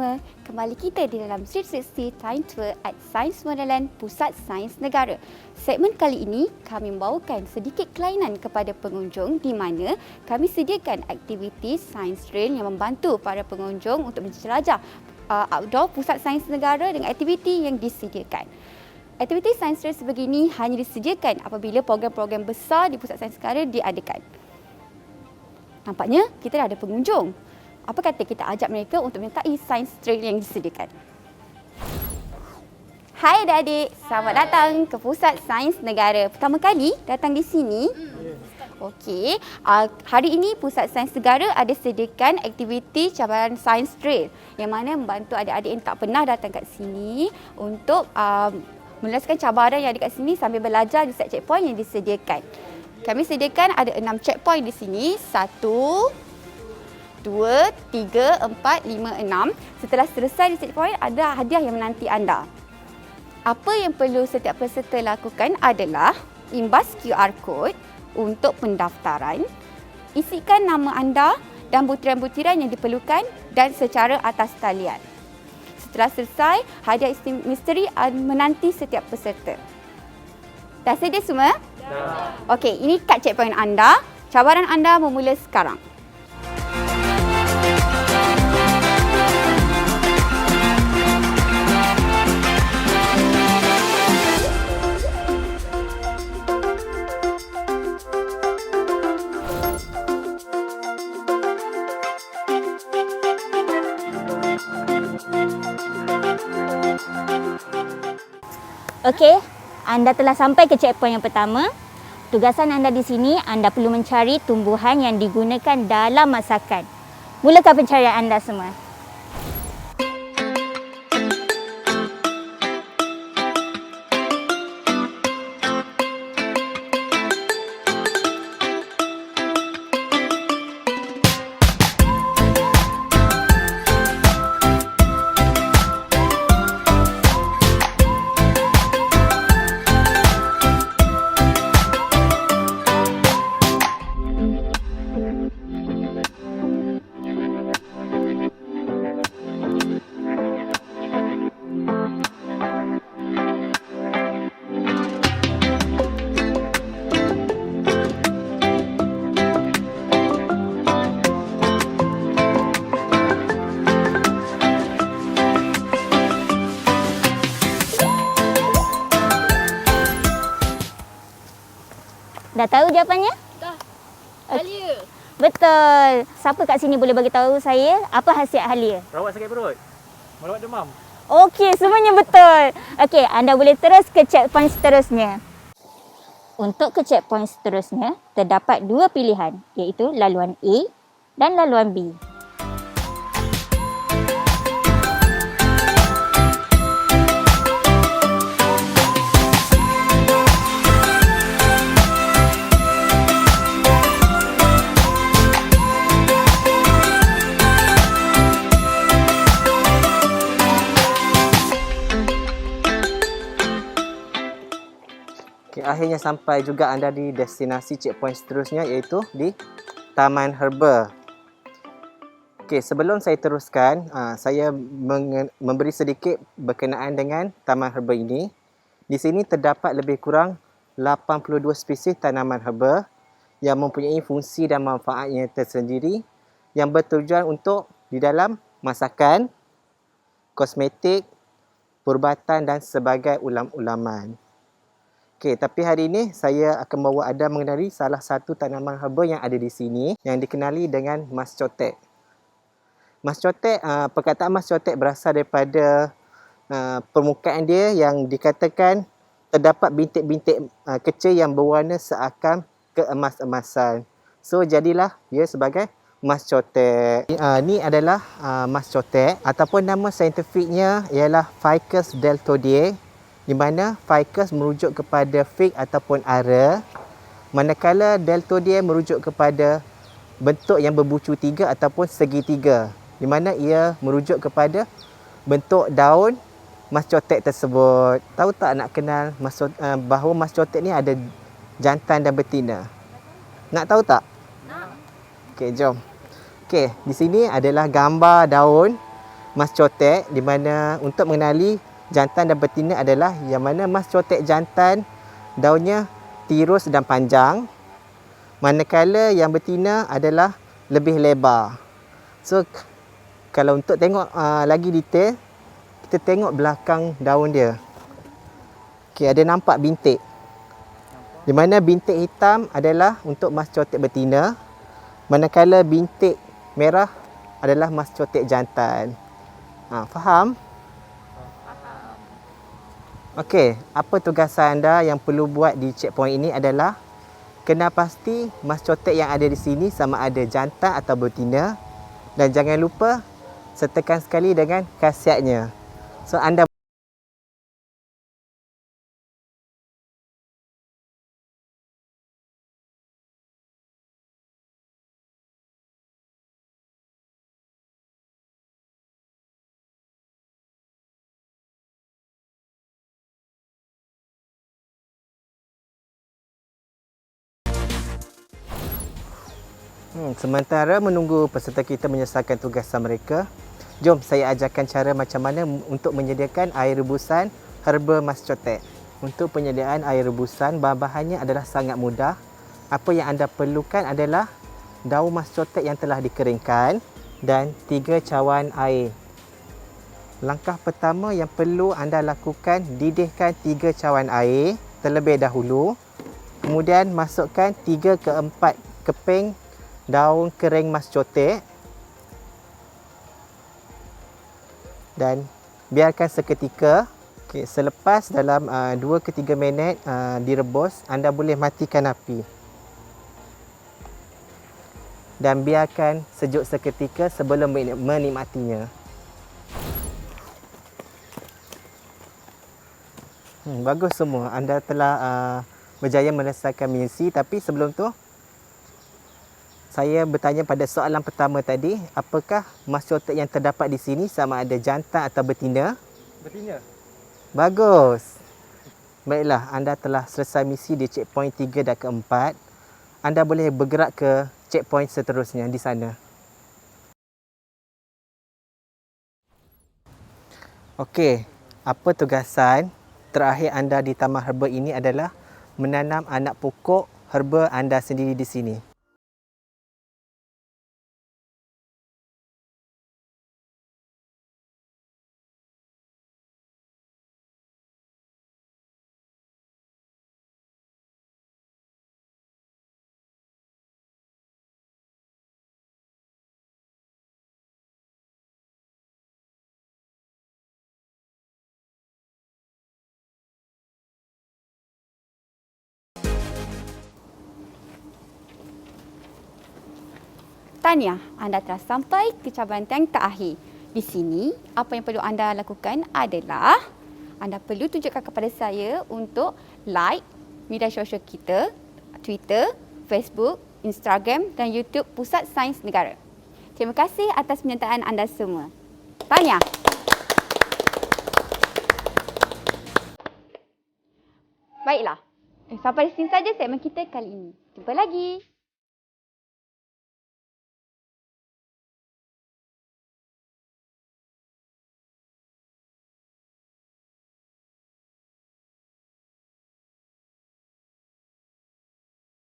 semua, kembali kita di dalam 360 Time Tour at Sains Modelan Pusat Sains Negara. Segmen kali ini, kami membawakan sedikit kelainan kepada pengunjung di mana kami sediakan aktiviti sains trail yang membantu para pengunjung untuk menjelajah outdoor Pusat Sains Negara dengan aktiviti yang disediakan. Aktiviti sains trail sebegini hanya disediakan apabila program-program besar di Pusat Sains Negara diadakan. Nampaknya kita dah ada pengunjung. Apa kata kita ajak mereka untuk menyertai sains trail yang disediakan. Hai adik-adik, selamat datang ke Pusat Sains Negara. Pertama kali datang di sini. Okey, hari ini Pusat Sains Negara ada sediakan aktiviti cabaran sains trail yang mana membantu adik-adik yang tak pernah datang kat sini untuk meluaskan cabaran yang ada kat sini sambil belajar di set checkpoint yang disediakan. Kami sediakan ada 6 checkpoint di sini. 1, 2, 3, 4, 5, 6. Setelah selesai di checkpoint, ada hadiah yang menanti anda. Apa yang perlu setiap peserta lakukan adalah imbas QR code untuk pendaftaran, isikan nama anda dan butiran-butiran yang diperlukan dan secara atas talian. Setelah selesai, hadiah misteri menanti setiap peserta. Dah sedia semua? Dah. Okey, ini kad checkpoint anda. Cabaran anda memula sekarang. Okey, anda telah sampai ke checkpoint yang pertama. Tugasan anda di sini, anda perlu mencari tumbuhan yang digunakan dalam masakan. Mulakan pencarian anda semua. Dah tahu jawapannya? Dah. Halia. Betul. Siapa kat sini boleh bagi tahu saya apa khasiat halia? Rawat sakit perut. Melawat demam. Okey, semuanya betul. Okey, anda boleh terus ke checkpoint seterusnya. Untuk ke checkpoint seterusnya, terdapat dua pilihan, iaitu laluan A dan laluan B. Akhirnya sampai juga anda di destinasi checkpoint seterusnya, iaitu di Taman Herba. Okey, sebelum saya teruskan, saya memberi sedikit berkenaan dengan Taman Herba ini. Di sini terdapat lebih kurang 82 spesies tanaman herba yang mempunyai fungsi dan manfaatnya tersendiri yang bertujuan untuk di dalam masakan, kosmetik, perubatan dan sebagai ulam-ulaman. Okey, tapi hari ini saya akan bawa anda mengenali salah satu tanaman herba yang ada di sini yang dikenali dengan mas cotek. Mas cotek, perkataan mas cotek berasal daripada permukaan dia yang dikatakan terdapat bintik-bintik kecil yang berwarna seakan keemas-emasan. So, jadilah dia sebagai mas cotek. Ini adalah mas cotek ataupun nama saintifiknya ialah Ficus deltoideae, di mana ficus merujuk kepada fig ataupun ara, manakala deltoideae merujuk kepada bentuk yang berbucu tiga ataupun segitiga, di mana ia merujuk kepada bentuk daun mas cotek tersebut. Tahu tak nak kenal bahawa mas cotek ni ada jantan dan betina? Nak tahu tak? Nak. Okey, jom. Okey, di sini adalah gambar daun mas cotek, di mana untuk mengenali jantan dan betina adalah yang mana mas cotek jantan daunnya tirus dan panjang, manakala yang betina adalah lebih lebar. So kalau untuk tengok lagi detail, kita tengok belakang daun dia. Okey, ada nampak bintik. Di mana bintik hitam adalah untuk mas cotek betina, manakala bintik merah adalah mas cotek jantan. Faham? Okey, apa tugasan anda yang perlu buat di checkpoint ini adalah kena pasti mas cotek yang ada di sini sama ada jantan atau betina, dan jangan lupa sertakan sekali dengan khasiatnya. So anda sementara menunggu peserta kita menyelesaikan tugasan mereka, jom saya ajarkan cara macam mana untuk menyediakan air rebusan herba mas cotek. Untuk penyediaan air rebusan, bahan-bahannya adalah sangat mudah. Apa yang anda perlukan adalah daun mas cotek yang telah dikeringkan dan 3 cawan air. Langkah pertama yang perlu anda lakukan, didihkan 3 cawan air terlebih dahulu. Kemudian masukkan 3 ke 4 keping daun kering mas cotek dan biarkan seketika. Okay, selepas dalam 2 ke 3 minit direbus, anda boleh matikan api dan biarkan sejuk seketika sebelum menikmatinya. Bagus semua, anda telah berjaya menyelesaikan misi. Tapi sebelum tu, saya bertanya pada soalan pertama tadi, apakah mas cotek yang terdapat di sini sama ada jantan atau betina? Betina. Bagus. Baiklah, anda telah selesai misi di checkpoint 3 dan ke-4. Anda boleh bergerak ke checkpoint seterusnya di sana. Okey, apa tugasan terakhir anda di Taman Herba ini adalah menanam anak pokok herba anda sendiri di sini. Tahniah, anda telah sampai ke cabaran yang terakhir. Di sini, apa yang perlu anda lakukan adalah anda perlu tunjukkan kepada saya untuk like media sosial kita, Twitter, Facebook, Instagram dan YouTube Pusat Sains Negara. Terima kasih atas penyertaan anda semua. Tahniah. Baiklah, sampai di sini saja segmen kita kali ini. Jumpa lagi.